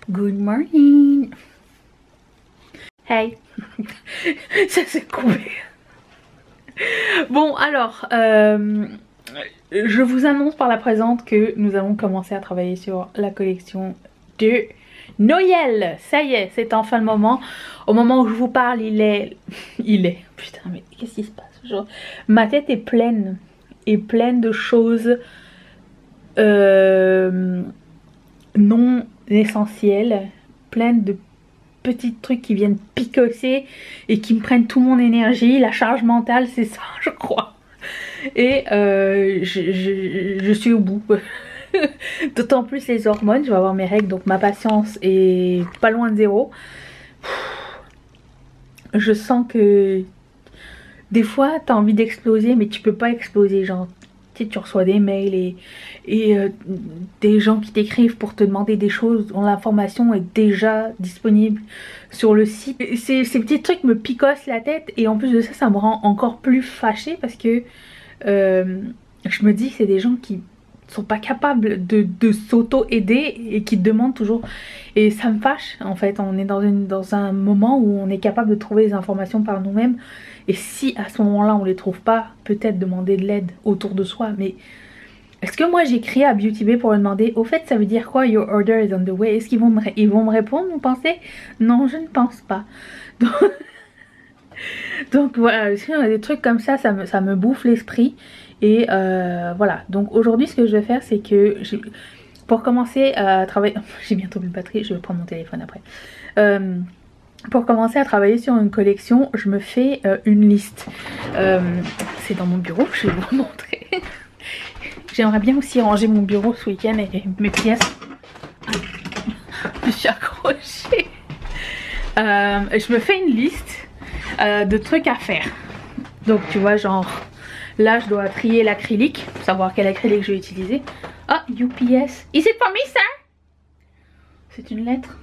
Good morning. Hey. Ça s'est coupé. Bon alors, je vous annonce par la présente que nous allons commencer à travailler sur la collection de Noël. Ça y est, c'est enfin le moment. Au moment où je vous parle, il est... Putain, mais qu'est-ce qui se passe aujourd'hui? Ma tête est pleine. Et pleine de choses non essentielles. Pleine de petits trucs qui viennent picosser et qui me prennent toute mon énergie. La charge mentale, c'est ça, je crois. Et je suis au bout. D'autant plus les hormones, je vais avoir mes règles, donc ma patience est pas loin de zéro. Je sens que des fois t'as envie d'exploser mais tu peux pas exploser, genre tu reçois des mails et des gens qui t'écrivent pour te demander des choses dont l'information est déjà disponible sur le site. Ces petits trucs me picossent la tête et en plus de ça, ça me rend encore plus fâchée parce que je me dis que c'est des gens qui sont pas capables de s'auto-aider et qui te demandent toujours, et ça me fâche en fait. On est dans un moment où on est capable de trouver les informations par nous-mêmes, et si à ce moment-là on les trouve pas, peut-être demander de l'aide autour de soi. Mais est-ce que moi j'écris à Beauty Bay pour leur demander au fait ça veut dire quoi your order is on the way? Est-ce qu'ils vont me répondre, vous pensez? Non, je ne pense pas. Donc voilà, si on a des trucs comme ça, ça me bouffe l'esprit. Et voilà, donc aujourd'hui ce que je vais faire, c'est que pour commencer à travailler... J'ai bientôt plus de batterie, je vais prendre mon téléphone après. Pour commencer à travailler sur une collection, je me fais une liste. C'est dans mon bureau, je vais vous montrer. J'aimerais bien aussi ranger mon bureau ce week-end et mes pièces. Je suis accrochée. Je me fais une liste de trucs à faire. Donc tu vois, genre là je dois trier l'acrylique, pour savoir quel acrylique je vais utiliser. Ah, UPS. Is it for me, sir? C'est une lettre.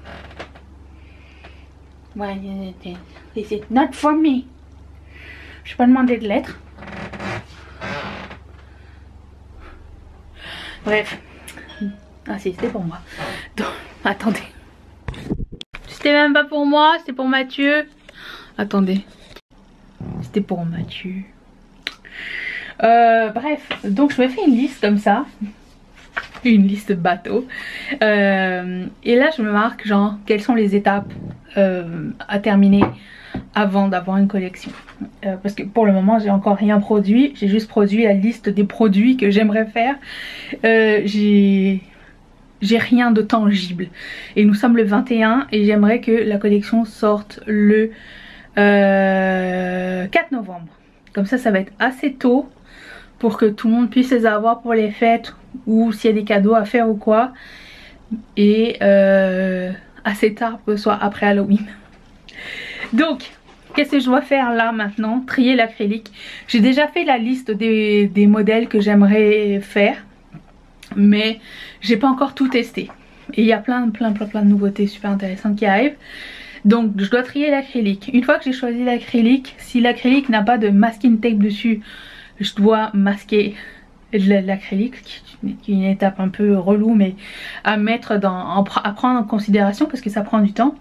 Ouais, is it not for me? Je vais pas demander de lettre. Bref. Ah si, c'était pour moi. Donc, attendez. C'était même pas pour moi, c'était pour Mathieu. Attendez. C'était pour Mathieu. Bref, donc je me fais une liste comme ça. Une liste bateau. Et là je me marque genre quelles sont les étapes à terminer avant d'avoir une collection. Parce que pour le moment j'ai encore rien produit. J'ai juste produit la liste des produits que j'aimerais faire. J'ai rien de tangible. Et nous sommes le 21 et j'aimerais que la collection sorte le 4 novembre. Comme ça va être assez tôt pour que tout le monde puisse les avoir pour les fêtes ou s'il y a des cadeaux à faire ou quoi. Et assez tard pour que ce soit après Halloween. Donc, qu'est-ce que je dois faire là maintenant? Trier l'acrylique. J'ai déjà fait la liste des modèles que j'aimerais faire, mais j'ai pas encore tout testé. Et il y a plein de nouveautés super intéressantes qui arrivent. Donc je dois trier l'acrylique. Une fois que j'ai choisi l'acrylique, si l'acrylique n'a pas de masking tape dessus, je dois masquer l'acrylique, qui est une étape un peu relou mais à mettre à prendre en considération parce que ça prend du temps.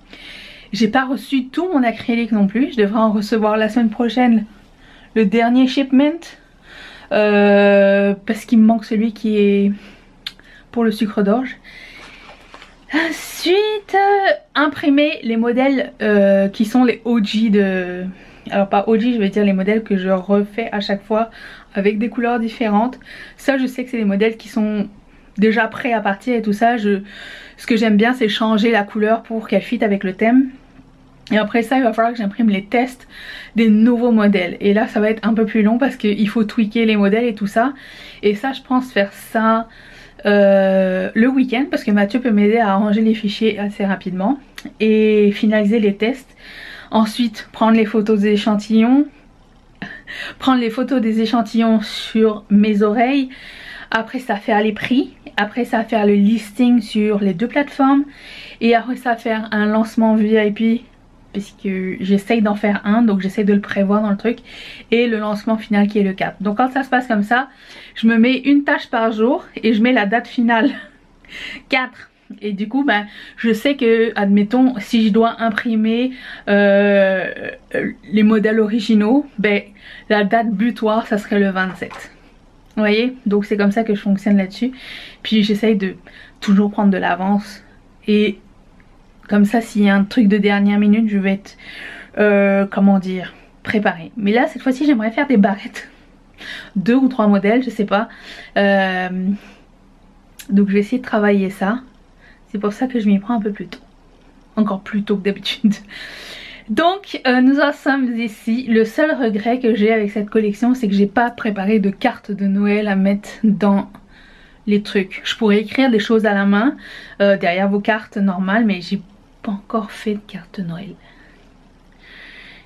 J'ai pas reçu tout mon acrylique non plus, je devrais en recevoir la semaine prochaine le dernier shipment parce qu'il me manque celui qui est pour le sucre d'orge. Ensuite, imprimer les modèles qui sont les OG de... Alors pas OG, je vais dire les modèles que je refais à chaque fois avec des couleurs différentes. Ça je sais que c'est des modèles qui sont déjà prêts à partir et tout ça. Ce que j'aime bien c'est changer la couleur pour qu'elle fitte avec le thème. Et après ça il va falloir que j'imprime les tests des nouveaux modèles. Et là ça va être un peu plus long parce qu'il faut tweaker les modèles et tout ça. Et ça je pense faire ça... le week-end parce que Mathieu peut m'aider à arranger les fichiers assez rapidement et finaliser les tests. Ensuite prendre les photos des échantillons, prendre les photos des échantillons sur mes oreilles. Après ça faire les prix, après ça faire le listing sur les deux plateformes et après ça faire un lancement VIP puisque j'essaye d'en faire un, donc j'essaye de le prévoir dans le truc, et le lancement final qui est le 4. Donc quand ça se passe comme ça, je me mets une tâche par jour et je mets la date finale 4 Et du coup ben je sais que, admettons, si je dois imprimer les modèles originaux, ben la date butoir ça serait le 27. Vous voyez, donc c'est comme ça que je fonctionne là-dessus. Puis j'essaye de toujours prendre de l'avance, et comme ça s'il y a un truc de dernière minute je vais être comment dire, préparée. Mais là cette fois-ci j'aimerais faire des barrettes, 2 ou 3 modèles, je sais pas. Donc je vais essayer de travailler ça. C'est pour ça que je m'y prends un peu plus tôt. Encore plus tôt que d'habitude. Donc nous en sommes ici. Le seul regret que j'ai avec cette collection, c'est que j'ai pas préparé de cartes de Noël à mettre dans les trucs. Je pourrais écrire des choses à la main derrière vos cartes normales, mais j'ai pas encore fait de carte de Noël.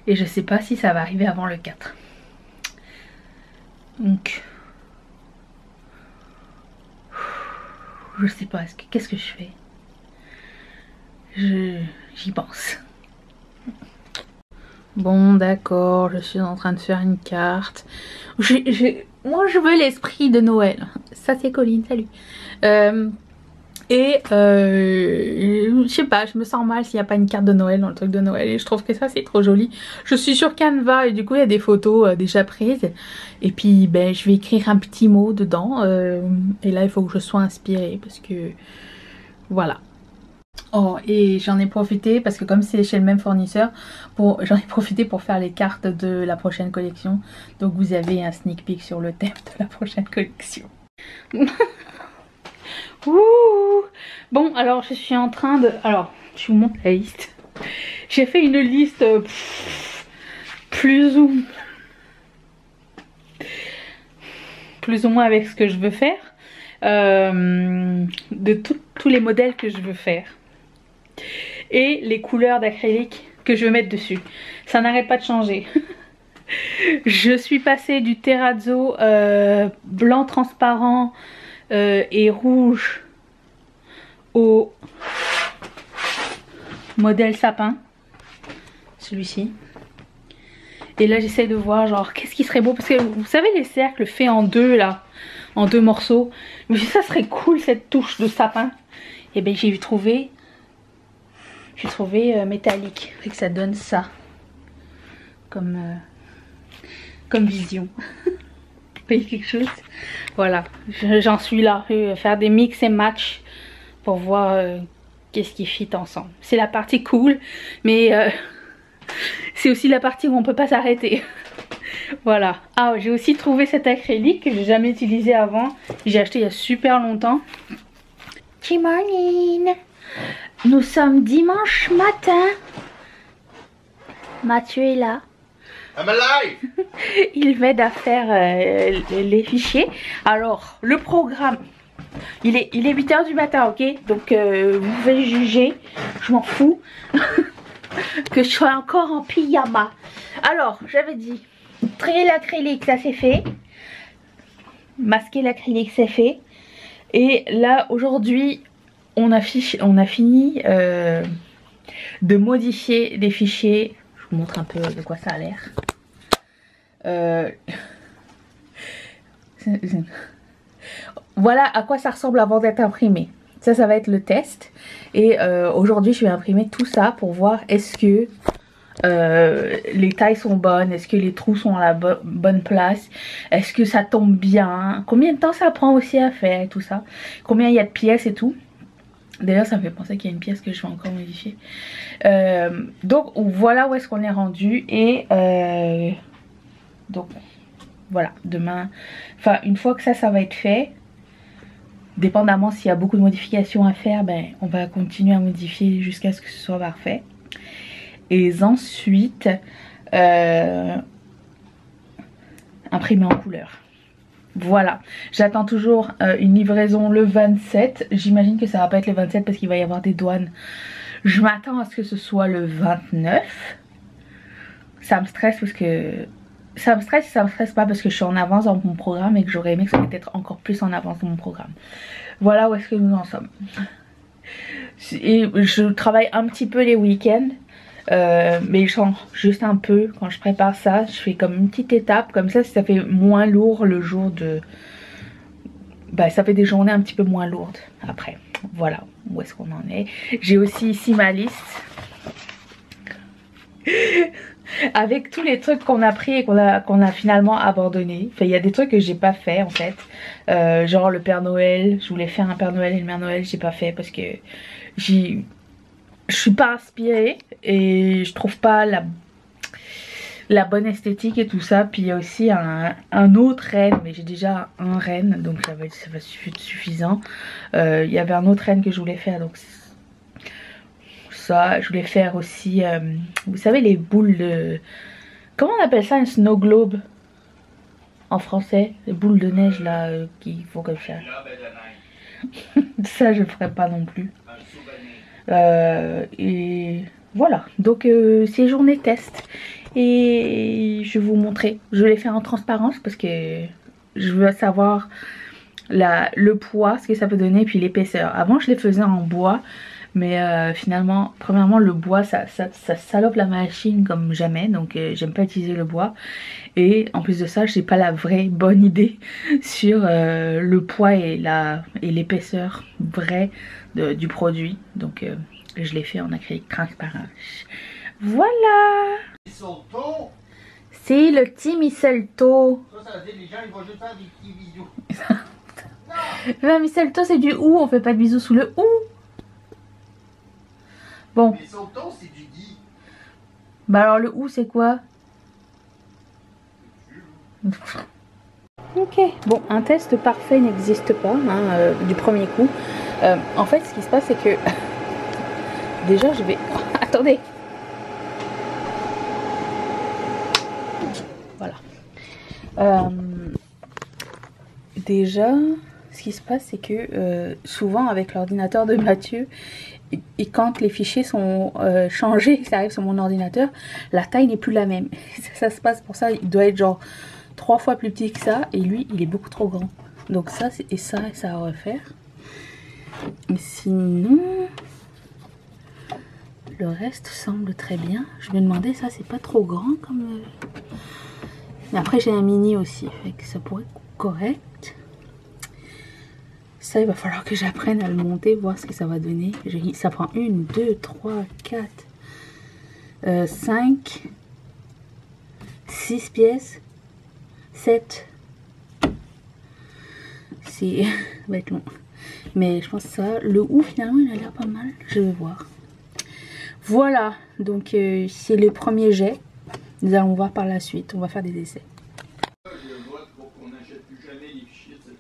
Et je sais pas si ça va arriver avant le 4. Donc je sais pas, qu'est-ce que je fais? J'y pense. Bon d'accord, je suis en train de faire une carte. Moi je veux l'esprit de Noël. Ça c'est Colline, salut. Je sais pas, je me sens mal s'il n'y a pas une carte de Noël dans le truc de Noël, et je trouve que ça c'est trop joli. Je suis sur Canva et du coup il y a des photos déjà prises, et puis ben je vais écrire un petit mot dedans, et là il faut que je sois inspirée parce que voilà. Oh, et j'en ai profité parce que comme c'est chez le même fournisseur, j'en ai profité pour faire les cartes de la prochaine collection. Donc vous avez un sneak peek sur le thème de la prochaine collection. Ouh. Bon, alors je suis en train de... Alors, je vous montre la liste. J'ai fait une liste plus ou moins avec ce que je veux faire. De tous les modèles que je veux faire. Et les couleurs d'acrylique que je veux mettre dessus. Ça n'arrête pas de changer. Je suis passée du terrazzo blanc transparent et rouge au modèle sapin, celui-ci. Et là j'essaie de voir genre qu'est-ce qui serait beau, parce que vous savez les cercles faits en deux là, en 2 morceaux, mais ça serait cool cette touche de sapin. Et bien j'ai trouvé métallique, et que ça donne ça comme vision. Vous voyez quelque chose? Voilà, j'en suis là, je vais faire des mix et match pour voir qu'est-ce qui fit ensemble. C'est la partie cool, mais c'est aussi la partie où on peut pas s'arrêter. Voilà. Ah, j'ai aussi trouvé cet acrylique que j'ai jamais utilisé avant. J'ai acheté il y a super longtemps. Good morning. Nous sommes dimanche matin. Mathieu est là. I'm alive. Il m'aide à faire les fichiers. Alors, le programme, il est 8 h du matin, ok? Donc, vous pouvez juger. Je m'en fous. Que je sois encore en pyjama. Alors, j'avais dit, trier l'acrylique, ça c'est fait. Masquer l'acrylique, c'est fait. Et là, aujourd'hui, on a fini de modifier les fichiers. Je vous montre un peu de quoi ça a l'air. Voilà à quoi ça ressemble avant d'être imprimé. Ça va être le test. Et aujourd'hui, je vais imprimer tout ça pour voir est-ce que les tailles sont bonnes, est-ce que les trous sont à la bonne place, est-ce que ça tombe bien, combien de temps ça prend aussi à faire et tout ça, combien il y a de pièces et tout. D'ailleurs ça me fait penser qu'il y a une pièce que je vais encore modifier. Donc voilà où est-ce qu'on est rendu. Et donc voilà, demain, enfin une fois que ça va être fait, dépendamment s'il y a beaucoup de modifications à faire, ben on va continuer à modifier jusqu'à ce que ce soit parfait. Et ensuite imprimer en couleur. Voilà, j'attends toujours une livraison le 27. J'imagine que ça va pas être le 27 parce qu'il va y avoir des douanes. Je m'attends à ce que ce soit le 29. Ça me stresse parce que... Ça me stresse et ça me stresse pas parce que je suis en avance dans mon programme et que j'aurais aimé que ça soit peut-être encore plus en avance dans mon programme. Voilà où est-ce que nous en sommes. Et je travaille un petit peu les week-ends. Mais genre juste un peu quand je prépare ça, je fais comme une petite étape comme ça fait moins lourd le jour de... Bah ça fait des journées un petit peu moins lourdes après. voilà où est-ce qu'on en est. J'ai aussi ici ma liste avec tous les trucs qu'on a pris et qu'on a finalement abandonné. Enfin, il y a des trucs que j'ai pas fait en fait, genre le Père Noël. Je voulais faire un Père Noël et une Mère Noël, j'ai pas fait parce que je suis pas inspirée et je trouve pas la bonne esthétique et tout ça. Puis il y a aussi un autre renne, mais j'ai déjà un renne donc ça va être suffisant. Il y avait un autre renne que je voulais faire, donc ça je voulais faire aussi vous savez les boules de, comment on appelle ça, un snow globe en français, les boules de neige là qui font comme ça. Ça je ferai pas non plus. Et voilà, donc c'est journée test et je vais vous montrer. Je vais les faire en transparence parce que je veux savoir le poids, ce que ça peut donner, puis l'épaisseur. Avant je les faisais en bois, mais finalement, premièrement le bois ça salope la machine comme jamais, donc j'aime pas utiliser le bois. Et en plus de ça, j'ai pas la vraie bonne idée sur le poids et l'épaisseur vraie du produit. Donc je l'ai fait en acrylique transparent. Voilà. C'est le petit mistletoe. Ça veut dire les gens ils vont juste faire des petits bisous. Le mistletoe c'est du hou, on fait pas de bisous sous le hou. Bon. Les sautos c'est du gui. Bah alors le hou c'est quoi? Ok, bon, un test parfait n'existe pas hein, du premier coup. En fait, ce qui se passe, c'est que déjà, je vais. Oh, attendez. Voilà. Déjà, ce qui se passe, c'est que souvent avec l'ordinateur de Mathieu, et quand les fichiers sont changés, ça arrive sur mon ordinateur, la taille n'est plus la même. Ça se passe pour ça, il doit être genre 3 fois plus petit que ça, et lui il est beaucoup trop grand. Donc ça et ça à refaire. Mais sinon le reste semble très bien. Je me demandais, ça c'est pas trop grand comme mais après j'ai un mini aussi, fait que ça pourrait être correct. Ça il va falloir que j'apprenne à le monter, voir ce que ça va donner. Ça prend 1, 2, 3, 4 5 6 pièces, 7. C'est va être long, mais je pense que ça, le hou finalement il a l'air pas mal. Je vais voir. Voilà, donc c'est le premier jet. Nous allons voir par la suite, on va faire des essais. Je vote pour qu'on n'achète plus jamais les fichiers de cette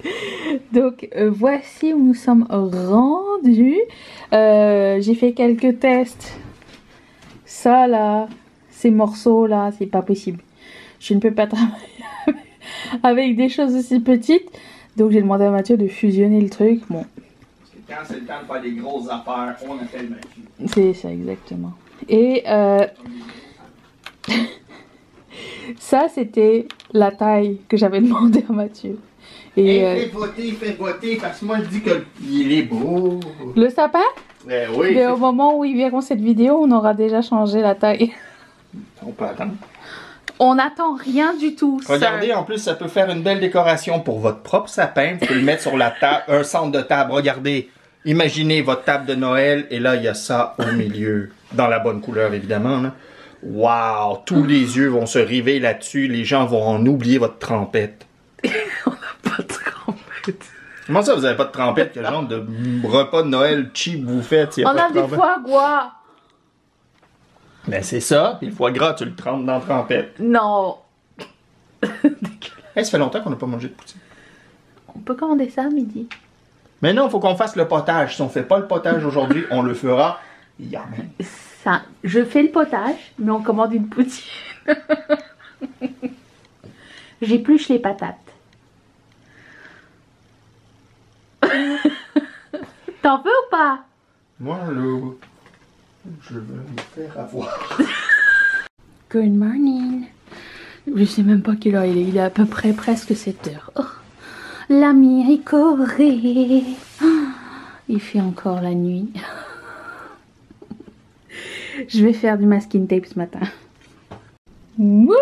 personne. Donc voici où nous sommes rendus. J'ai fait quelques tests. Ça là, ces morceaux là, c'est pas possible. Je ne peux pas travailler avec des choses aussi petites. Donc j'ai demandé à Mathieu de fusionner le truc. Bon. Parce que quand c'est le temps de faire des grosses affaires, on appelle Mathieu. C'est ça exactement. Et ça c'était la taille que j'avais demandé à Mathieu. Et fais voter, parce que moi je dis qu'il est beau. le sapin? Oui. Mais au moment où ils verront cette vidéo, on aura déjà changé la taille. On peut attendre. On n'attend rien du tout. Regardez, sir. en plus, ça peut faire une belle décoration pour votre propre sapin. Vous pouvez le mettre sur la table, un centre de table. Regardez, imaginez votre table de Noël et là, il y a ça au milieu. Dans la bonne couleur, évidemment. Là. Wow! Tous les yeux vont se river là-dessus. Les gens vont en oublier votre trempette. On n'a pas de trompette. Comment ça, vous n'avez pas de trempette? Quel genre de repas de Noël cheap vous faites? On a des foie gras. Ben c'est ça, puis le foie gras, tu le trempes dans la trempette. Non. Hey, ça fait longtemps qu'on n'a pas mangé de poutine. On peut commander ça à midi. Mais non, il faut qu'on fasse le potage. Si on fait pas le potage aujourd'hui, on le fera hier même. Ça, je fais le potage, mais on commande une poutine. J'épluche les patates. T'en veux ou pas? Moi, je veux me faire avoir. Good morning. Je sais même pas quelle heure il est. Il est à peu près presque 7 heures. Oh, l'Amérique Corée. Il fait encore la nuit. Je vais faire du masking tape ce matin. Wouh!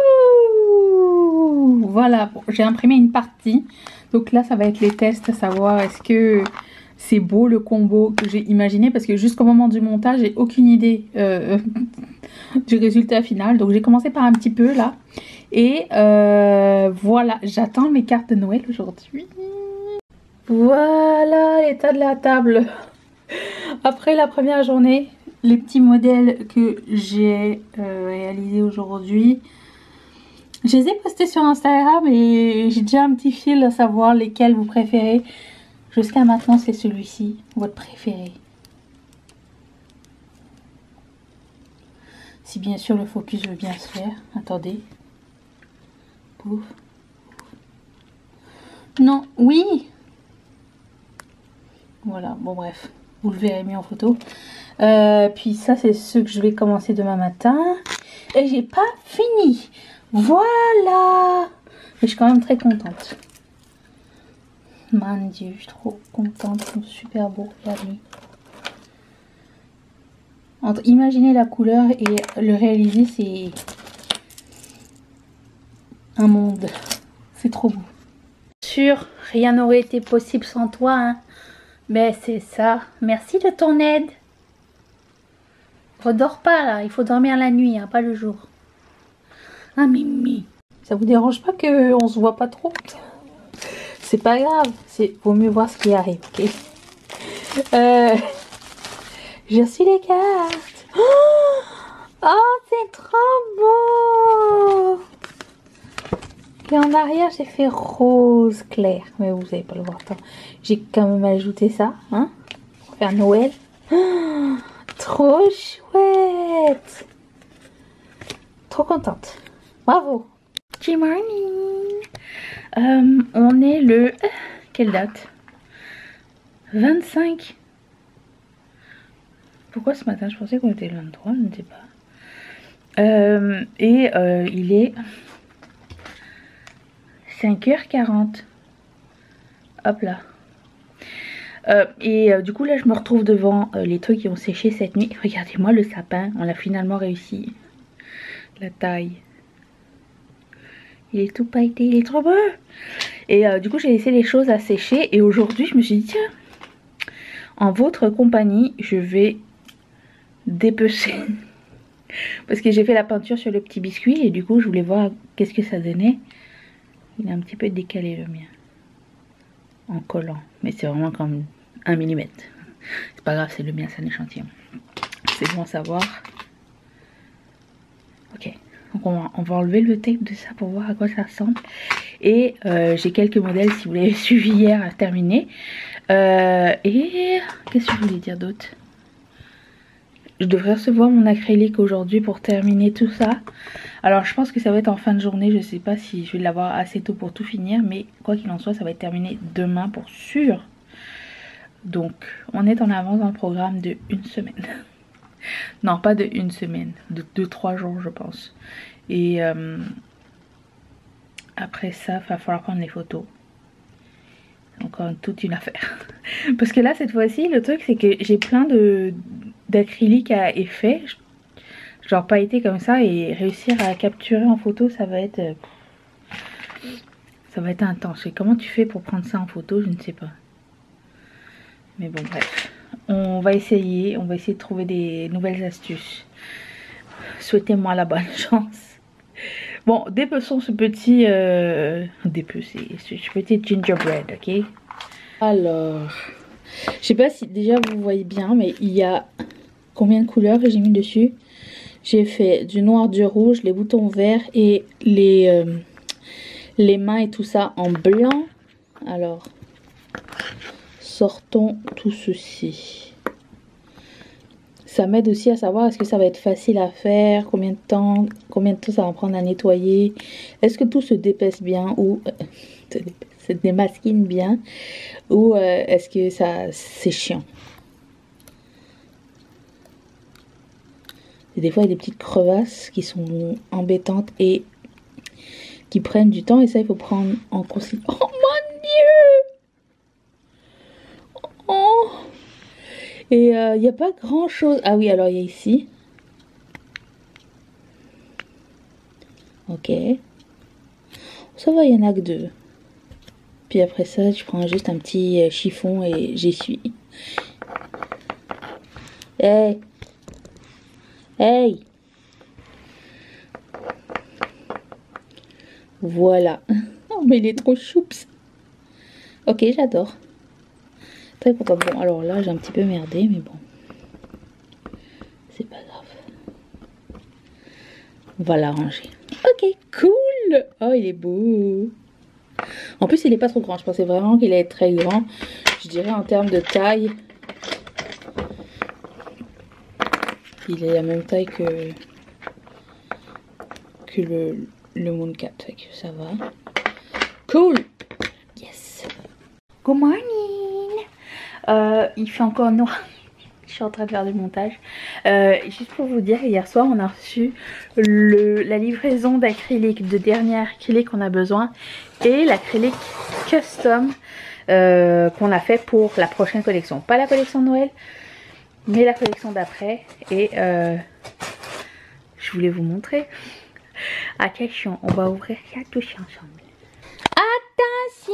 voilà, bon, j'ai imprimé une partie. Donc là, ça va être les tests, à savoir est-ce que c'est beau le combo que j'ai imaginé. Parce que jusqu'au moment du montage, j'ai aucune idée du résultat final. Donc j'ai commencé par un petit peu là. Et voilà, j'attends mes cartes de Noël aujourd'hui. Voilà l'état de la table. Après la première journée, les petits modèles que j'ai réalisés aujourd'hui, je les ai postés sur Instagram et j'ai déjà un petit fil à savoir lesquels vous préférez. Jusqu'à maintenant, c'est celui-ci, votre préféré. Si bien sûr le focus veut bien se faire. Attendez. Pouf. Non, oui. Voilà, bon bref. Vous le verrez mieux en photo. Puis ça, c'est ceux que je vais commencer demain matin. Et j'ai pas fini. Voilà. Mais je suis quand même très contente. Mon Dieu, je suis trop contente. Ils sont super beaux. Regardez. Entre imaginer la couleur et le réaliser, c'est un monde. C'est trop beau. Sûr, rien n'aurait été possible sans toi, hein. Mais c'est ça. Merci de ton aide. Redors pas là, il faut dormir la nuit, hein, pas le jour. Ah Mimi. Ça vous dérange pas qu'on se voit pas trop? C'est pas grave, vaut mieux voir ce qui arrive, ok? J'ai reçu les cartes. Oh, c'est trop beau. Et en arrière, j'ai fait rose clair. Mais vous n'allez pas le voir tant. J'ai quand même ajouté ça, hein, pour faire Noël. Oh, trop chouette. Trop contente. Bravo. Good morning. On est le... Quelle date? 25. Pourquoi ce matin je pensais qu'on était le 23, je ne sais pas. Il est 5h40. Hop là. Du coup là je me retrouve devant les trucs qui ont séché cette nuit. Regardez-moi le sapin, on l'a finalement réussi. La taille. Il est tout pailleté, il est trop beau. Et du coup j'ai laissé les choses à sécher. Et aujourd'hui je me suis dit tiens, en votre compagnie je vais dépecer. Parce que j'ai fait la peinture sur le petit biscuit. Et du coup je voulais voir qu'est-ce que ça donnait. Il est un petit peu décalé le mien. En collant. Mais c'est vraiment comme 1 mm. C'est pas grave, c'est le mien, c'est un échantillon. C'est bon à savoir. Ok. Donc on va enlever le tape de ça pour voir à quoi ça ressemble. Et j'ai quelques modèles si vous l'avez suivi hier à terminer. Et qu'est-ce que je voulais dire d'autre? Je devrais recevoir mon acrylique aujourd'hui pour terminer tout ça. Alors je pense que ça va être en fin de journée. Je sais pas si je vais l'avoir assez tôt pour tout finir. Mais quoi qu'il en soit, ça va être terminé demain pour sûr. Donc on est en avance dans le programme de 1 semaine. Non, pas de 1 semaine. De 2-3 jours je pense. Et après ça, il va falloir prendre les photos. Encore toute une affaire. Parce que là cette fois-ci, le truc c'est que j'ai plein d'acrylique à effet. Genre pas été comme ça, et réussir à capturer en photo, ça va être intense. Et comment tu fais pour prendre ça en photo, je ne sais pas. Mais bon bref, on va essayer de trouver des nouvelles astuces. Souhaitez-moi la bonne chance. Bon, dépeçons ce petit ce petit gingerbread, ok? Alors, je sais pas si déjà vous voyez bien, mais il y a combien de couleurs que j'ai mis dessus? J'ai fait du noir, du rouge, les boutons verts et les mains et tout ça en blanc. Alors, sortons tout ceci. Ça m'aide aussi à savoir est-ce que ça va être facile à faire, combien de temps ça va prendre à nettoyer. Est-ce que tout se dépaisse bien ou se démasquine bien, ou est-ce que c'est chiant. Et des fois il y a des petites crevasses qui sont embêtantes et qui prennent du temps, et ça il faut prendre en considération. Oh mon Dieu! Oh! Et il n'y a pas grand chose. Ah oui, alors il y a ici. Ok. Ça va, il y en a que 2. Puis après ça, je prends juste un petit chiffon et j'essuie. Hey! Hey! Voilà. Oh, mais il est trop choups. Ok, j'adore. Très content. Bon, alors là, j'ai un petit peu merdé, mais bon. C'est pas grave. On va l'arranger. Ok, cool. Oh, il est beau. En plus, il est pas trop grand. Je pensais vraiment qu'il allait être très grand. Je dirais en termes de taille. Il est la même taille que le Mooncat. Fait que ça va. Cool. Yes. Good morning. Il fait encore noir. Je suis en train de faire du montage. Juste pour vous dire, hier soir, on a reçu la livraison d'acrylique, de dernier acrylique qu'on a besoin. Et l'acrylique custom qu'on a fait pour la prochaine collection. Pas la collection de Noël, mais la collection d'après. Et je voulais vous montrer. Attention, on va ouvrir ça tous ensemble. Attention!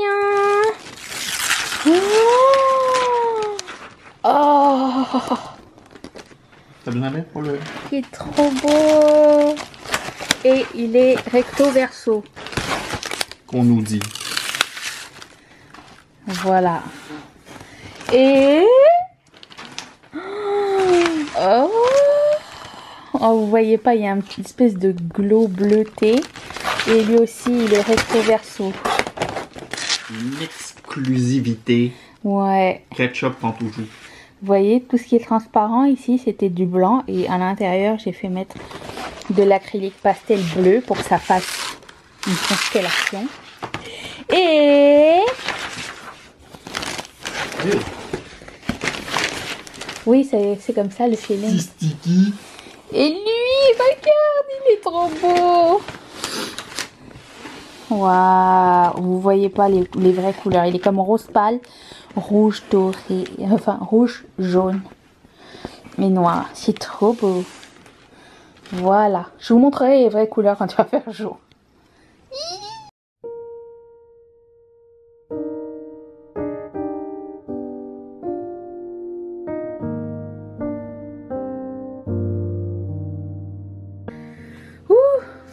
Oh! T'as besoin d'aide pour le... Il est trop beau! Et il est recto verso. Qu'on nous dit. Voilà. Et... Oh! Oh, vous voyez pas, il y a une petite espèce de glow bleuté. Et lui aussi, il est recto verso. Une exclusivité. Ouais. Ketchup prend toujours. Vous voyez, tout ce qui est transparent ici, c'était du blanc. Et à l'intérieur, j'ai fait mettre de l'acrylique pastel bleu pour que ça fasse une constellation. Et... Oui, c'est comme ça le feeling. Sticky. Et lui, regarde, il est trop beau. Waouh, vous voyez pas les vraies couleurs. Il est comme rose pâle, rouge doré, enfin rouge, jaune et noir. C'est trop beau. Voilà, je vous montrerai les vraies couleurs quand il va faire jour.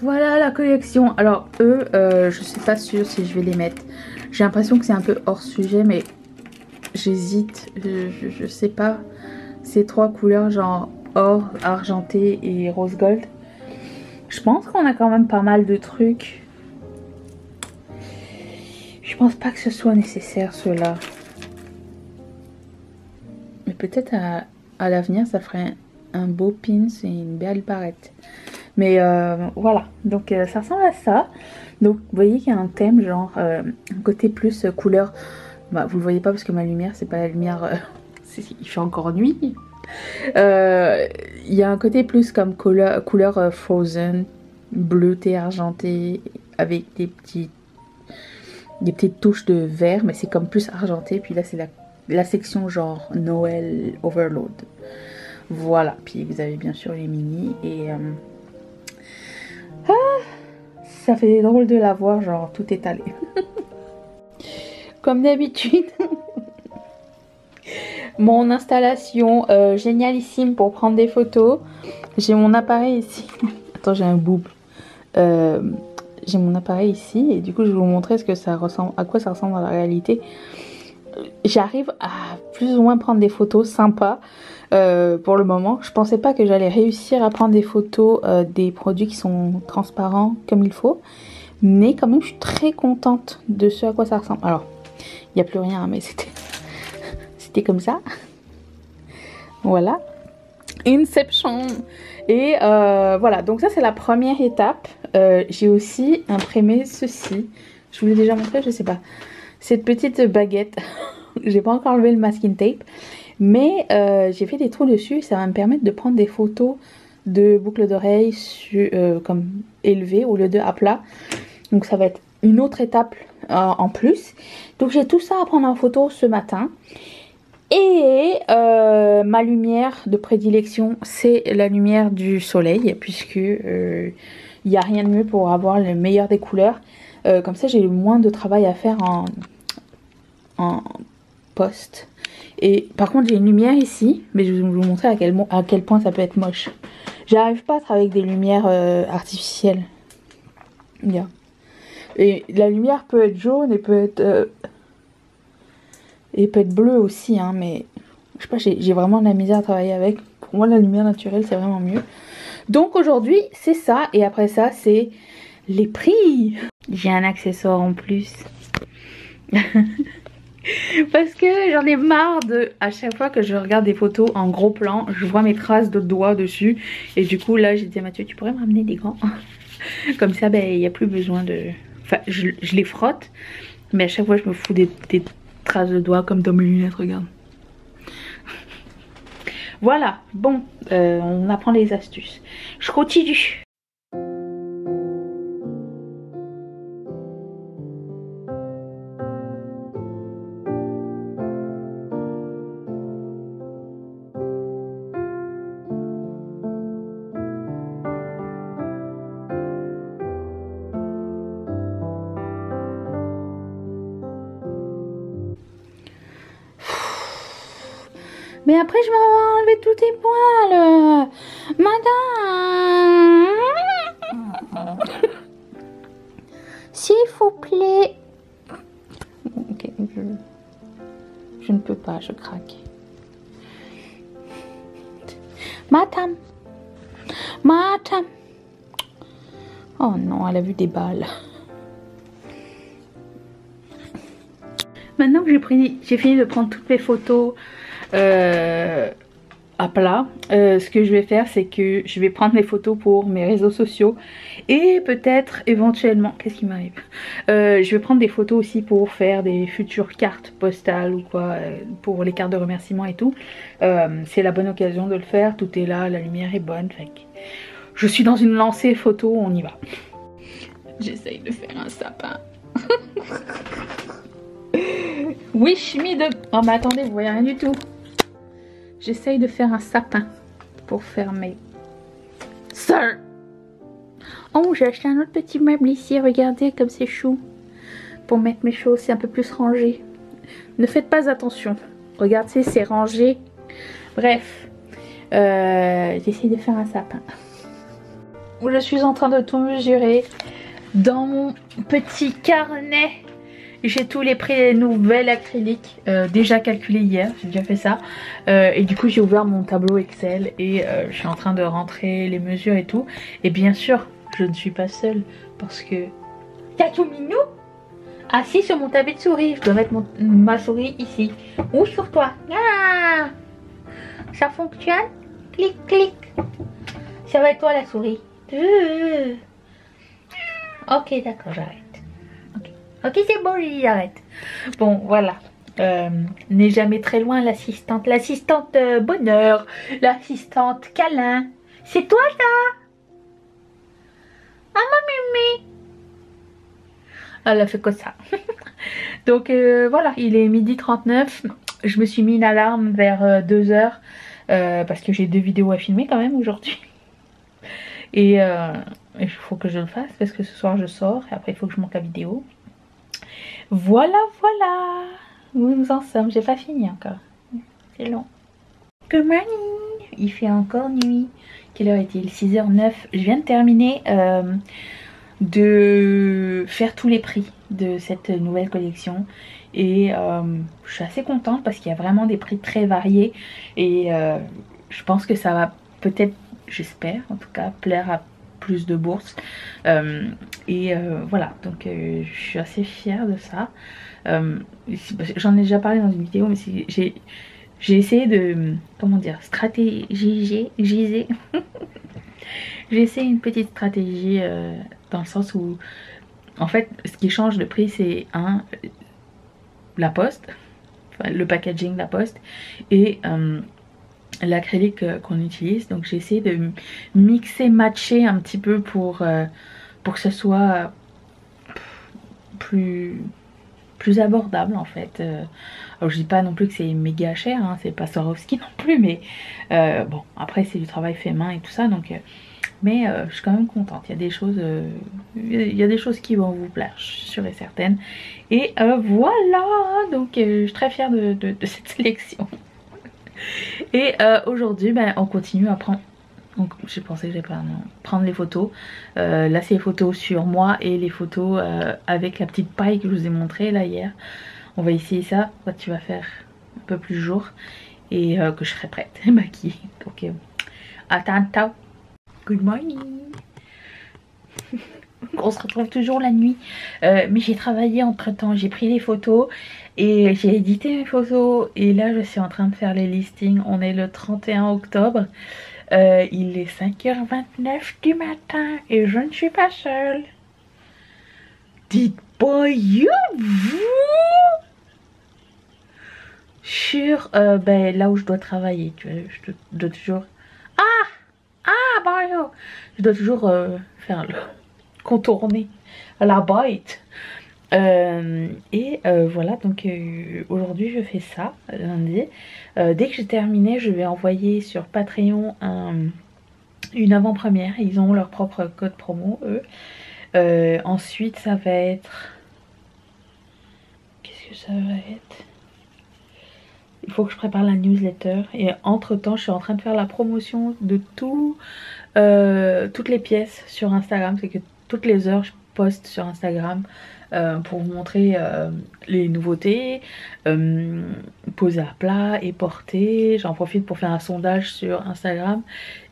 Voilà la collection. Alors eux, je suis pas sûre si je vais les mettre. J'ai l'impression que c'est un peu hors sujet, mais j'hésite. Je sais pas. Ces 3 couleurs genre or, argenté et rose gold. Je pense qu'on a quand même pas mal de trucs. Je pense pas que ce soit nécessaire ceux-là. Mais peut-être à l'avenir ça ferait un beau pins et une belle barrette. Mais voilà, donc ça ressemble à ça. Donc vous voyez qu'il y a un thème genre un côté plus couleur. Bah, vous le voyez pas parce que ma lumière c'est pas la lumière. Il fait encore nuit. Il y a un côté plus comme couleur frozen, bleuté, argenté, avec des petites touches de vert, mais c'est comme plus argenté. Puis là c'est la section genre Noël Overload. Voilà, puis vous avez bien sûr les mini et ça fait drôle de la voir, genre tout étalé. Comme d'habitude. Mon installation génialissime pour prendre des photos. J'ai mon appareil ici. Attends, j'ai un boob. J'ai mon appareil ici et du coup je vais vous montrer ce que ça ressemble, à quoi ça ressemble dans la réalité. J'arrive à plus ou moins prendre des photos sympas pour le moment. Je pensais pas que j'allais réussir à prendre des photos des produits qui sont transparents comme il faut. Mais quand même je suis très contente de ce à quoi ça ressemble. Alors, il n'y a plus rien mais c'était comme ça. Voilà. Inception. Et voilà, donc ça c'est la première étape. J'ai aussi imprimé ceci. Je vous l'ai déjà montré, je sais pas. Cette petite baguette. J'ai pas encore enlevé le masking tape. Mais j'ai fait des trous dessus. Ça va me permettre de prendre des photos de boucles d'oreilles comme élevées au lieu de à plat. Donc ça va être une autre étape en plus. Donc j'ai tout ça à prendre en photo ce matin. Et ma lumière de prédilection, c'est la lumière du soleil, puisque il n'y a rien de mieux pour avoir le meilleur des couleurs. Comme ça j'ai moins de travail à faire en poste. Et par contre j'ai une lumière ici, mais je vais vous montrer à quel point ça peut être moche. J'arrive pas à travailler avec des lumières artificielles. Yeah. Et la lumière peut être jaune et peut être bleue aussi, hein, mais je sais pas, j'ai vraiment de la misère à travailler avec. Pour moi la lumière naturelle c'est vraiment mieux. Donc aujourd'hui c'est ça, et après ça c'est les prix. J'ai un accessoire en plus. Parce que j'en ai marre à chaque fois que je regarde des photos en gros plan, je vois mes traces de doigts dessus. Et du coup là j'ai dit à Mathieu, tu pourrais me ramener des gants. Comme ça ben il n'y a plus besoin de... Enfin je les frotte, mais à chaque fois je me fous des traces de doigts comme dans mes lunettes, regarde. Voilà, bon, on apprend les astuces. Je continue. Mais après je vais enlever tous tes poils, madame. S'il vous plaît. Ok, je ne peux pas, je craque. Madame. Madame. Oh non, elle a vu des balles. Maintenant que j'ai fini de prendre toutes mes photos à plat, ce que je vais faire c'est que je vais prendre mes photos pour mes réseaux sociaux et peut-être éventuellement, qu'est-ce qui m'arrive, je vais prendre des photos aussi pour faire des futures cartes postales ou quoi, pour les cartes de remerciement et tout. C'est la bonne occasion de le faire, tout est là, la lumière est bonne, fait que je suis dans une lancée photo, on y va. J'essaye de faire un sapin. Wish me de... Oh mais attendez, vous voyez rien du tout. J'essaye de faire un sapin pour fermer. Sir. Oh, j'ai acheté un autre petit meuble ici, regardez comme c'est chou. Pour mettre mes choses, c'est un peu plus rangé. Ne faites pas attention. Regardez, c'est rangé. Bref, j'essaye de faire un sapin. Je suis en train de tout mesurer. Dans mon petit carnet, j'ai tous les prix des nouvelles acryliques déjà calculés hier, j'ai déjà fait ça. Et du coup j'ai ouvert mon tableau Excel et je suis en train de rentrer les mesures et tout. Et bien sûr, je ne suis pas seule parce que... Tatou Minou assis sur mon tapis de souris. Je dois mettre ma souris ici. Ou sur toi. Ah, ça fonctionne. Clic, clic. Ça va être toi la souris. Ok, d'accord, j'arrête. Ok, c'est bon, j'arrête. Bon, voilà. N'est jamais très loin l'assistante. L'assistante bonheur. L'assistante câlin. C'est toi, ça? Ah, ma mémé. Elle a fait comme ça. Donc, voilà, il est 12h39. Je me suis mis une alarme vers 2h. Parce que j'ai 2 vidéos à filmer quand même aujourd'hui. Et il faut que je le fasse parce que ce soir je sors. Et après, il faut que je monte la vidéo. Voilà, voilà. Nous en sommes. J'ai pas fini encore. C'est long. Good morning. Il fait encore nuit. Quelle heure est-il? 6h09. Je viens de terminer de faire tous les prix de cette nouvelle collection. Et je suis assez contente parce qu'il y a vraiment des prix très variés. Et je pense que ça va peut-être, j'espère en tout cas, plaire à plus de bourses. Voilà, donc je suis assez fière de ça. J'en ai déjà parlé dans une vidéo, mais j'ai essayé de, comment dire, stratégiser. J'ai essayé une petite stratégie dans le sens où, en fait, ce qui change de prix, c'est la poste, enfin, le packaging, la poste, et l'acrylique qu'on utilise. Donc j'ai essayé de mixer, matcher un petit peu pour que ce soit plus abordable en fait. Alors je dis pas non plus que c'est méga cher, hein, c'est pas Swarovski non plus, mais bon, après c'est du travail fait main et tout ça, donc Mais je suis quand même contente. Il y a des choses, qui vont vous plaire, je suis sûre et certaine. Et voilà, donc je suis très fière de cette sélection. Et aujourd'hui, ben, on continue à prendre. Donc j'ai pensé que j'allais prendre les photos. Là c'est les photos sur moi et les photos avec la petite paille que je vous ai montré là hier. On va essayer ça quand tu vas faire un peu plus jour et que je serai prête maquillée. Donc attends, good morning. On se retrouve toujours la nuit, mais j'ai travaillé entre temps, j'ai pris les photos et j'ai édité mes photos et là je suis en train de faire les listings. On est le 31 octobre. Il est 5h29 du matin et je ne suis pas seule. Dites pas vous sur ben, là où je dois travailler. Tu vois, je dois toujours... Ah bonjour. Je dois toujours faire le contourner la bête. Voilà, donc aujourd'hui je fais ça lundi. Dès que j'ai terminé, je vais envoyer sur Patreon une avant-première. Ils ont leur propre code promo eux. Ensuite ça va être... Qu'est-ce que ça va être? Il faut que je prépare la newsletter et entre temps je suis en train de faire la promotion de toutes les pièces sur Instagram. C'est que toutes les heures je poste sur Instagram pour vous montrer les nouveautés, poser à plat et porter. J'en profite pour faire un sondage sur Instagram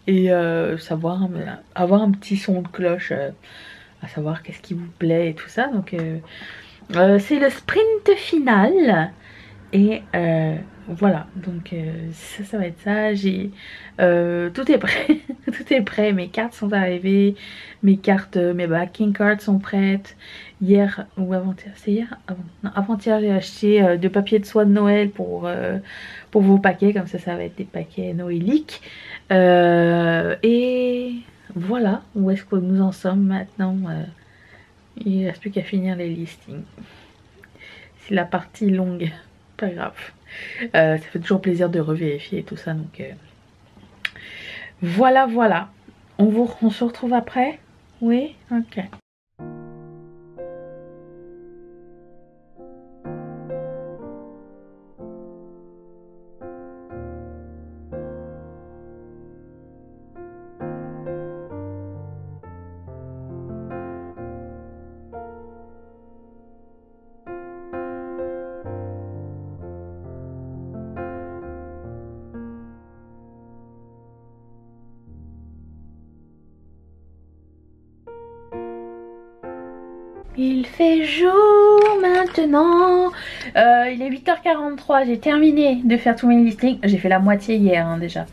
et avoir un petit son de cloche à savoir qu'est-ce qui vous plaît et tout ça. Donc c'est le sprint final et voilà, donc ça va être ça. J'ai tout est prêt. Tout est prêt, mes cartes sont arrivées, mes backing cards sont prêtes. Hier ou avant-hier, c'est hier? Avant-hier j'ai acheté de papier de soie de Noël pour vos paquets, comme ça va être des paquets noéliques. Et voilà où est-ce que nous en sommes maintenant. Il ne reste plus qu'à finir les listings. C'est la partie longue, pas grave. Ça fait toujours plaisir de revérifier tout ça, donc voilà. On se retrouve après? Oui? Ok. Il fait jour maintenant. Il est 8h43. J'ai terminé de faire tous mes listings. J'ai fait la moitié hier hein, déjà.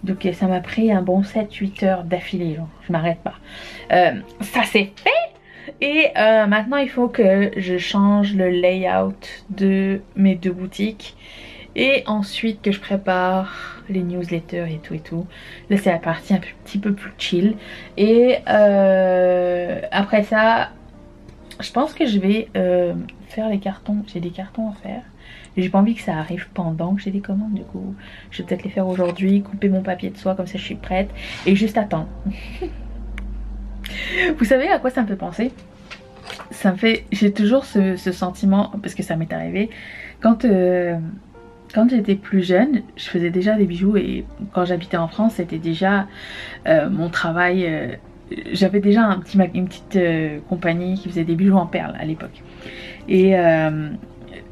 Donc ça m'a pris un bon 7-8 heures d'affilée. Je m'arrête pas. Ça c'est fait. Et maintenant il faut que je change le layout de mes deux boutiques. Et ensuite que je prépare les newsletters et tout. Là c'est la partie un petit peu plus chill. Et après ça... Je pense que je vais faire les cartons. J'ai des cartons à faire. J'ai pas envie que ça arrive pendant que j'ai des commandes. Du coup, je vais peut-être les faire aujourd'hui. Couper mon papier de soie comme ça je suis prête. Et juste attendre. Vous savez à quoi ça me fait penser? Ça me fait... J'ai toujours ce sentiment, parce que ça m'est arrivé. Quand j'étais plus jeune, je faisais déjà des bijoux. Et quand j'habitais en France, c'était déjà mon travail... J'avais déjà une petite compagnie qui faisait des bijoux en perles à l'époque. Et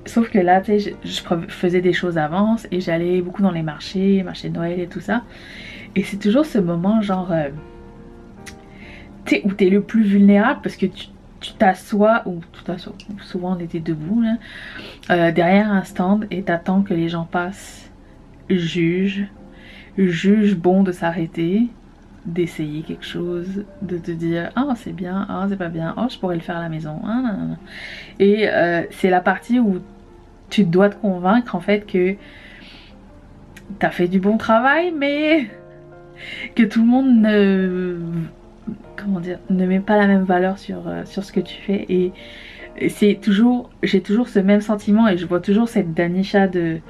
sauf que là, tu sais, je faisais des choses avance et j'allais beaucoup dans les marchés de Noël et tout ça. Et c'est toujours ce moment genre, où t'es le plus vulnérable parce que tu t'assois, ou souvent on était debout là, derrière un stand et t'attends que les gens passent, jugent bon de s'arrêter, d'essayer quelque chose, de te dire oh c'est bien, oh c'est pas bien, oh je pourrais le faire à la maison, et c'est la partie où tu dois te convaincre en fait que t'as fait du bon travail mais que tout le monde ne met pas la même valeur sur ce que tu fais. Et j'ai toujours ce même sentiment et je vois toujours cette Danisha de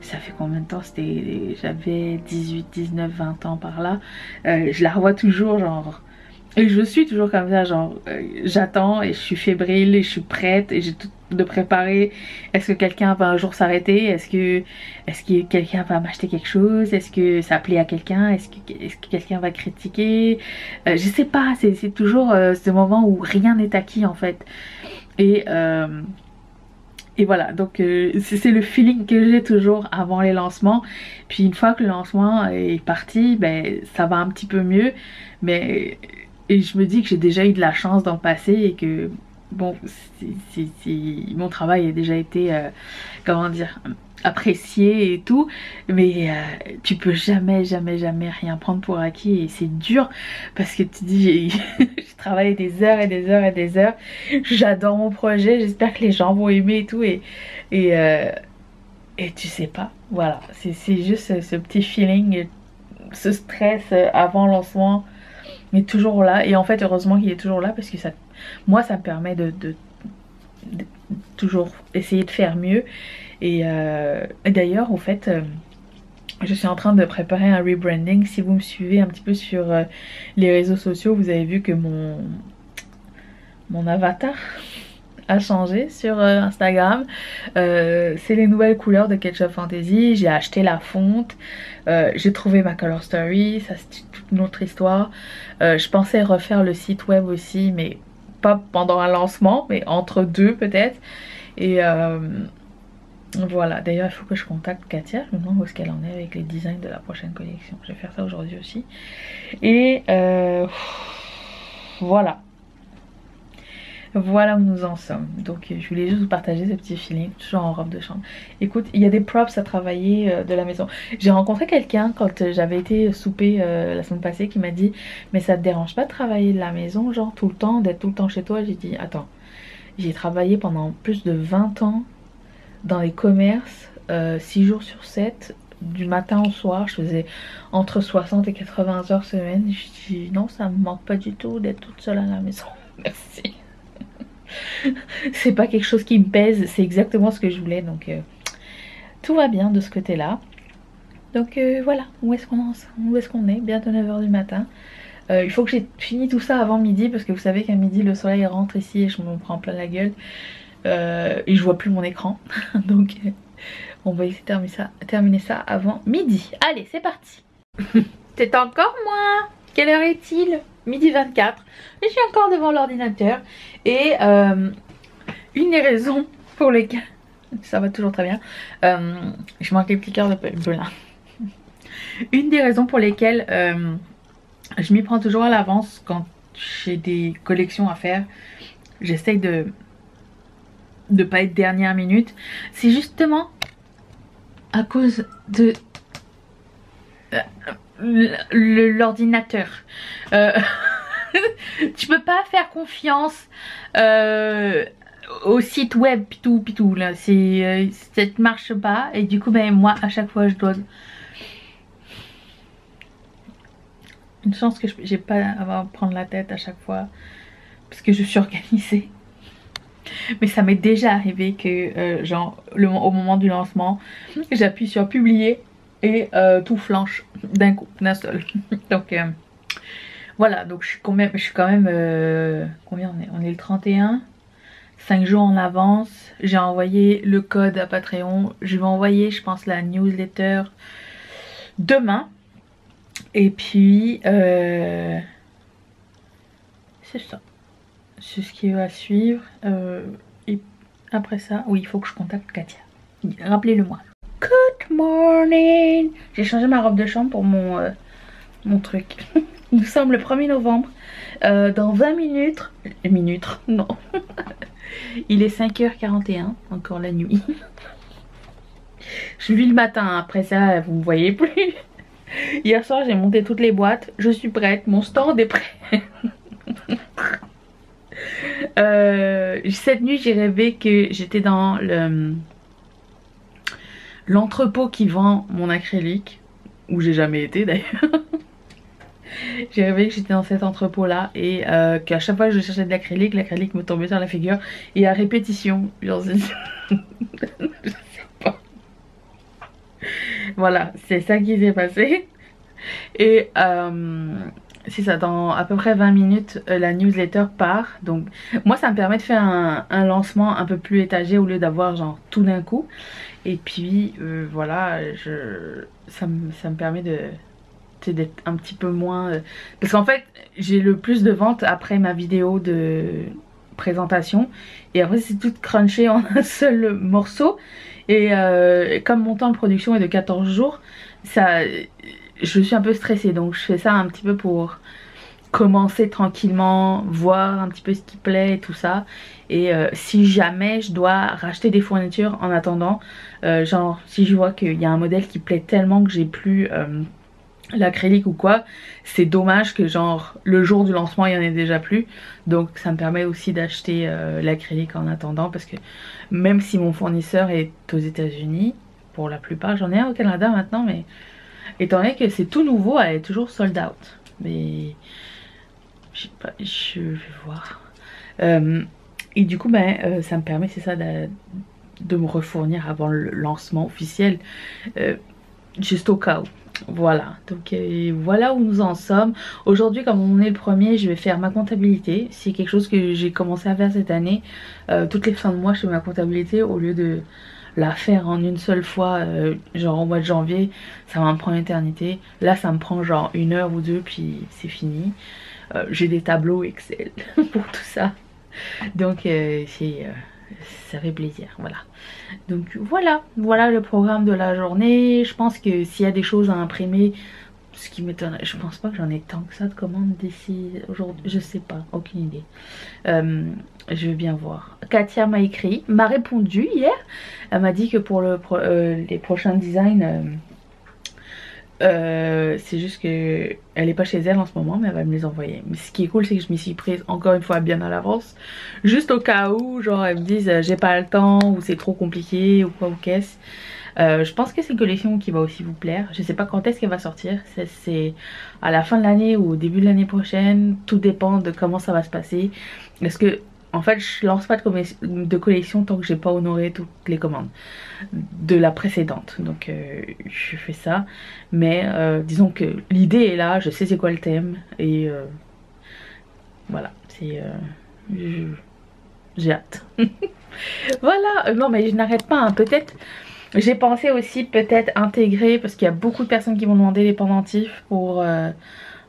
ça fait combien de temps, j'avais 18, 19, 20 ans par là. Je la revois toujours, genre, et je suis toujours comme ça, genre, j'attends et je suis fébrile et je suis prête et j'ai tout de préparer. Est-ce que quelqu'un va un jour s'arrêter? Est-ce que quelqu'un va m'acheter quelque chose? Est-ce que ça plaît à quelqu'un? Est-ce que quelqu'un va critiquer? Je sais pas, c'est toujours ce moment où rien n'est acquis en fait. Et voilà, donc c'est le feeling que j'ai toujours avant les lancements. Puis une fois que le lancement est parti, ben ça va un petit peu mieux. Mais et je me dis que j'ai déjà eu de la chance d'en passer et que bon, mon travail a déjà été, comment dire, apprécié et tout, mais tu peux jamais rien prendre pour acquis et c'est dur parce que tu dis j'ai travaillé des heures et des heures et des heures, j'adore mon projet, j'espère que les gens vont aimer et tout et tu sais pas, voilà, c'est juste ce petit feeling, ce stress avant lancement est toujours là et en fait heureusement qu'il est toujours là parce que moi ça me permet de toujours essayer de faire mieux et d'ailleurs au fait je suis en train de préparer un rebranding. Si vous me suivez un petit peu sur les réseaux sociaux, vous avez vu que mon avatar a changé sur Instagram. C'est les nouvelles couleurs de Ketchup Fantasy. J'ai acheté la fonte, j'ai trouvé ma color story, ça c'est toute une autre histoire. Je pensais refaire le site web aussi, mais pas pendant un lancement, mais entre deux peut-être. Et voilà, d'ailleurs il faut que je contacte Katia, je me demande où est-ce qu'elle en est avec les designs de la prochaine collection. Je vais faire ça aujourd'hui aussi. Et voilà. Voilà où nous en sommes. Donc je voulais juste vous partager ce petit feeling, toujours en robe de chambre. Écoute, il y a des props à travailler de la maison. J'ai rencontré quelqu'un quand j'avais été souper la semaine passée qui m'a dit mais ça te dérange pas de travailler de la maison, genre tout le temps, d'être tout le temps chez toi? J'ai dit attends, j'ai travaillé pendant plus de 20 ans dans les commerces, 6 jours sur 7, du matin au soir, je faisais entre 60 et 80 heures semaine. Je dis non, ça me manque pas du tout d'être toute seule à la maison. Merci. C'est pas quelque chose qui me pèse, c'est exactement ce que je voulais, donc tout va bien de ce côté là. Donc voilà, où est-ce qu'on est, bientôt 9 h du matin. Il faut que j'ai fini tout ça avant midi parce que vous savez qu'à midi le soleil rentre ici et je me prends plein la gueule et je vois plus mon écran. Donc on va essayer de terminer ça avant midi. Allez, c'est parti. C'est encore moi. Quelle heure est-il? Midi 24. Je suis encore devant l'ordinateur. Et une des raisons pour lesquelles... Ça va toujours très bien. Je manque les petits cœurs de Belin. Une des raisons pour lesquelles je m'y prends toujours à l'avance quand j'ai des collections à faire. J'essaye de pas être dernière minute. C'est justement à cause de... l'ordinateur. Tu peux pas faire confiance au site web pitou là, ça ne marche pas et du coup ben moi à chaque fois je dois, une chance que j'ai pas à prendre la tête à chaque fois parce que je suis organisée. Mais ça m'est déjà arrivé que genre au moment du lancement j'appuie sur publier et tout flanche d'un coup, d'un seul. Donc voilà, donc je suis quand même combien on est le 31, 5 jours en avance. J'ai envoyé le code à Patreon, je vais envoyer je pense la newsletter demain. Et puis c'est ça, c'est ce qui va suivre. Et après ça, oui, il faut que je contacte Katia, rappelez-le moi. Good morning. J'ai changé ma robe de chambre pour mon truc. Nous sommes le 1er novembre. Dans 20 minutes... Non. Il est 5h41. Encore la nuit. Je vis le matin. Après ça, vous me voyez plus. Hier soir, j'ai monté toutes les boîtes. Je suis prête. Mon stand est prêt. Cette nuit, j'ai rêvé que j'étais dans l'entrepôt qui vend mon acrylique, où j'ai jamais été d'ailleurs. J'ai rêvé que j'étais dans cet entrepôt là et qu'à chaque fois que je cherchais de l'acrylique me tombait sur la figure et à répétition, genre je sais pas. Voilà, c'est ça qui s'est passé. Et c'est ça, dans à peu près 20 minutes, la newsletter part. Donc moi ça me permet de faire un lancement un peu plus étagé au lieu d'avoir genre tout d'un coup. Et puis voilà, ça me permet d'être un petit peu moins... parce qu'en fait j'ai le plus de ventes après ma vidéo de présentation. Et après c'est tout crunché en un seul morceau. Et comme mon temps de production est de 14 jours, ça, je suis un peu stressée. Donc je fais ça un petit peu pour commencer tranquillement, voir un petit peu ce qui plaît et tout ça. Et si jamais je dois racheter des fournitures en attendant, genre si je vois qu'il y a un modèle qui plaît tellement que j'ai plus l'acrylique ou quoi, c'est dommage que genre le jour du lancement il y en ait déjà plus. Donc ça me permet aussi d'acheter l'acrylique en attendant, parce que même si mon fournisseur est aux États-Unis, pour la plupart, j'en ai un au Canada maintenant, mais étant donné que c'est tout nouveau, elle est toujours sold out. Mais je sais pas, je vais voir. Et du coup ça me permet, c'est ça, de me refournir avant le lancement officiel, juste au cas où. Voilà, donc voilà où nous en sommes. Aujourd'hui, comme on est le premier, je vais faire ma comptabilité. C'est quelque chose que j'ai commencé à faire cette année. Toutes les fins de mois, je fais ma comptabilité au lieu de la faire en une seule fois, genre au mois de janvier. Ça va me prendre une éternité. Là, ça me prend genre 1 heure ou 2, puis c'est fini. J'ai des tableaux Excel pour tout ça. Donc ça fait plaisir, voilà. Donc voilà le programme de la journée. Je pense que s'il y a des choses à imprimer, ce qui m'étonnerait, je pense pas que j'en ai tant que ça de commandes d'ici aujourd'hui, je sais pas, aucune idée. Je vais bien voir. Katia m'a écrit, m'a répondu hier. Elle m'a dit que pour les prochains designs, c'est juste que elle est pas chez elle en ce moment, mais elle va me les envoyer. Mais ce qui est cool, c'est que je m'y suis prise encore une fois bien à l'avance, juste au cas où genre elles me disent j'ai pas le temps ou c'est trop compliqué ou quoi ou qu'est-ce. Je pense que c'est une collection qui va aussi vous plaire. Je sais pas quand est-ce qu'elle va sortir, c'est à la fin de l'année ou au début de l'année prochaine, tout dépend de comment ça va se passer. Est-ce que en fait je lance pas de collection tant que j'ai pas honoré toutes les commandes de la précédente, donc je fais ça. Mais disons que l'idée est là, je sais c'est quoi le thème, et voilà, j'ai hâte. Voilà, non mais je n'arrête pas, hein. Peut-être j'ai pensé aussi peut-être intégrer, parce qu'il y a beaucoup de personnes qui m'ont demandé les pendentifs pour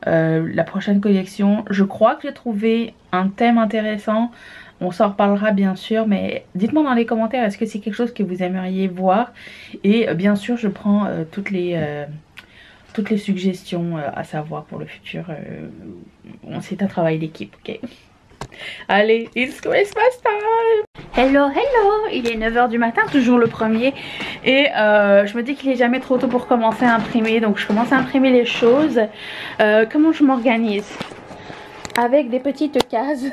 la prochaine collection. Je crois que j'ai trouvé un thème intéressant. On s'en reparlera bien sûr, mais dites-moi dans les commentaires, est-ce que c'est quelque chose que vous aimeriez voir? Et bien sûr, je prends toutes les suggestions à savoir pour le futur. C'est un travail d'équipe, ok? Allez, it's Christmas time! Hello, hello! Il est 9 h du matin, toujours le premier. Et je me dis qu'il est jamais trop tôt pour commencer à imprimer. Donc je commence à imprimer les choses. Comment je m'organise? Avec des petites cases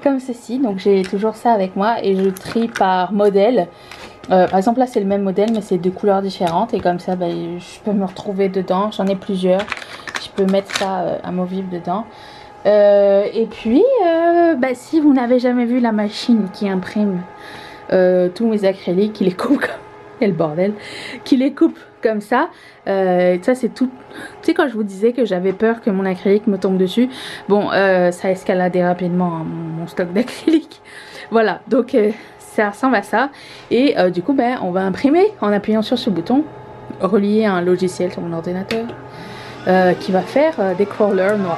comme ceci. Donc j'ai toujours ça avec moi et je trie par modèle. Par exemple là c'est le même modèle mais c'est de couleurs différentes. Et comme ça je peux me retrouver dedans. J'en ai plusieurs. Je peux mettre ça amovible dedans. Et puis si vous n'avez jamais vu la machine qui imprime tous mes acryliques, qui les coupe comme... Quel bordel, qui les coupe comme ça, ça c'est tout. Tu sais quand je vous disais que j'avais peur que mon acrylique me tombe dessus, bon ça a escaladé rapidement hein, mon stock d'acrylique. Voilà, donc ça ressemble à ça. Et du coup on va imprimer en appuyant sur ce bouton, relié à un logiciel sur mon ordinateur qui va faire des crawlers noirs.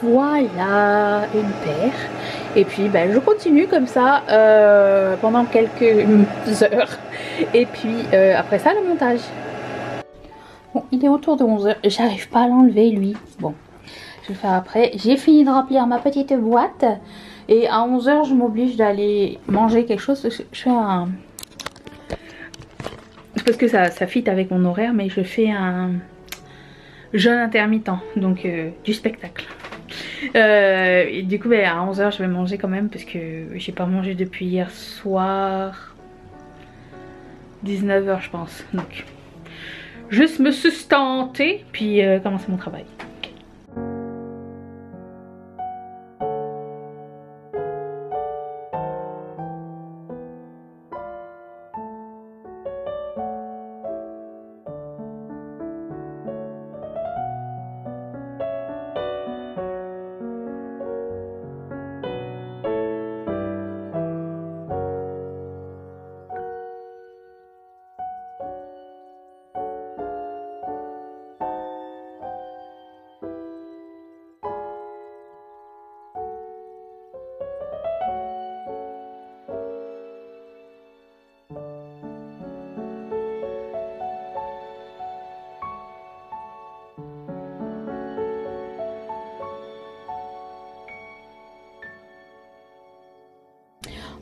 voilà une paire. Et puis ben, je continue comme ça pendant quelques heures. Et puis après ça le montage. Bon, il est autour de 11 h. J'arrive pas à l'enlever lui. Bon, je vais le faire après. J'ai fini de remplir ma petite boîte. Et à 11 h je m'oblige d'aller manger quelque chose. Je fais un... Parce que ça fit avec mon horaire, mais je fais un jeûne intermittent. Donc du spectacle. Et du coup à 11 h je vais manger quand même parce que j'ai pas mangé depuis hier soir 19 h je pense, donc juste me sustenter puis commencer mon travail.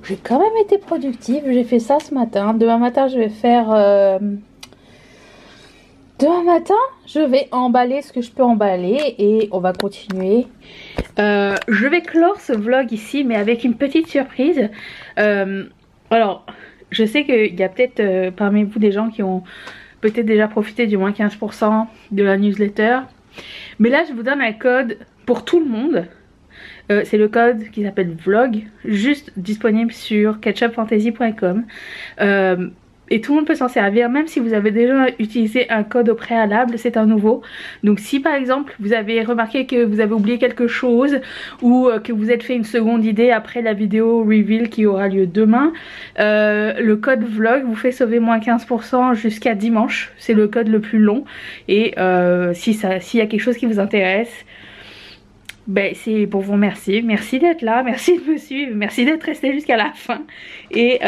J'ai quand même été productive, j'ai fait ça ce matin. Demain matin je vais faire... Demain matin je vais emballer ce que je peux emballer et on va continuer. Je vais clore ce vlog ici mais avec une petite surprise. Alors je sais qu'il y a peut-être parmi vous des gens qui ont peut-être déjà profité du moins 15% de la newsletter. Mais là je vous donne un code pour tout le monde. C'est le code qui s'appelle vlog, juste disponible sur ketchupfantasy.com et tout le monde peut s'en servir, même si vous avez déjà utilisé un code au préalable, c'est un nouveau. Donc si par exemple vous avez remarqué que vous avez oublié quelque chose ou que vous êtes fait une seconde idée après la vidéo reveal qui aura lieu demain, le code vlog vous fait sauver moins 15% jusqu'à dimanche, c'est le code le plus long. Et s'il y a quelque chose qui vous intéresse, ben, c'est pour vous remercier. Merci d'être là, merci de me suivre, merci d'être resté jusqu'à la fin. Et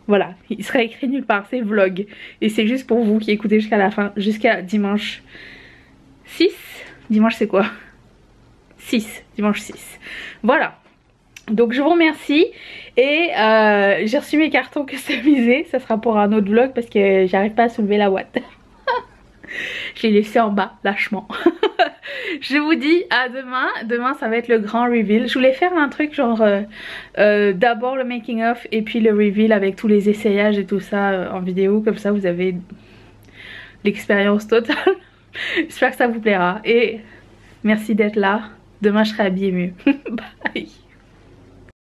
voilà, il sera écrit nulle part, c'est vlog. Et c'est juste pour vous qui écoutez jusqu'à la fin, jusqu'à dimanche 6. Dimanche c'est quoi? 6, dimanche 6. Voilà. Donc je vous remercie et j'ai reçu mes cartons customisés. Ça sera pour un autre vlog parce que j'arrive pas à soulever la boîte. Je l'ai laissé en bas, lâchement. Je vous dis à demain. Demain ça va être le grand reveal. Je voulais faire un truc genre d'abord le making of et puis le reveal avec tous les essayages et tout ça en vidéo. Comme ça vous avez l'expérience totale. J'espère que ça vous plaira. Et merci d'être là. Demain je serai habillée mieux. Bye.